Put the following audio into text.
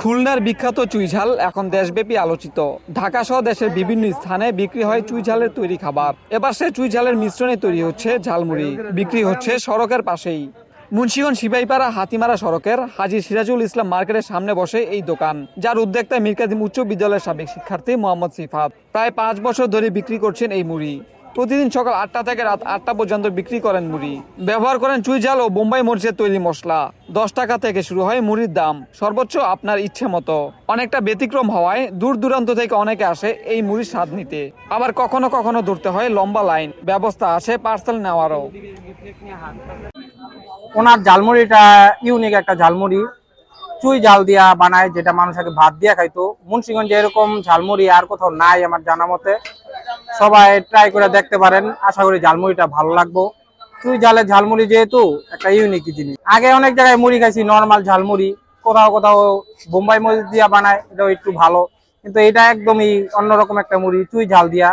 খুলনার বিখ্যাত চুইঝাল এখন দেশব্যাপী আলোচিত। ঢাকা সহ দেশের বিভিন্ন স্থানে বিক্রি হয় চুইঝালের তৈরি খাবার। এবার সে চুইঝালের মিশ্রণে তৈরি হচ্ছে ঝালমুড়ি, বিক্রি হচ্ছে সড়কের পাশেই। মুন্সিগঞ্জ সিপাহীপাড়া হাতিমারা সড়কের হাজী সিরাজুল ইসলাম মার্কেটের সামনে বসে এই দোকান, যার উদ্যোক্তা মীর কাসিম উচ্চ বিদ্যালয়ের সাবেক শিক্ষার্থী মোহাম্মদ সিফাত। প্রায় 5 বছর ধরে বিক্রি করছেন এই মুড়ি। প্রতিদিন সকাল 8টা থেকে রাত 8টা পর্যন্ত বিক্রি করেন মুড়ি। ব্যবহার করেন চুইঝাল ও বোম্বাই মরিচের তৈরি মশলা। 10 টাকা থেকে শুরু হয় মুড়ির দাম, সর্বোচ্চ আপনার ইচ্ছে মতো। অনেকটা ব্যতিক্রম হওয়ায় দূর দূরান্ত থেকে অনেকে আসে এই মুড়ির স্বাদ নিতে। আবার কখনো কখনো ধরতে হয় লম্বা লাইন, ব্যবস্থা আছে পার্সেল নেওয়ারও। ওনার ঝালমুড়িটা ইউনিক একটা ঝালমুড়ি, চুই ঝাল দিয়া বানায়, যেটা মানুষ আগে ভাত দিয়া খাইতো। মুন্সিগঞ্জে এরকম ঝালমুড়ি আর কোথাও নাই আমার জানা মতে। সবাই ট্রাই করে দেখতে পারেন, আশা করি ঝালমুড়িটা ভালো লাগবো। চুই ঝালের ঝালমুড়ি যেহেতু একটা ইউনিক জিনিস। আগে অনেক জায়গায় মুড়ি খাইছি নর্মাল ঝালমুড়ি, কোথাও কোথাও বোম্বাই মরিচ দিয়া বানায়, এটাও একটু ভালো, কিন্তু এটা একদমই অন্যরকম একটা মুড়ি, চুই ঝাল দিয়া।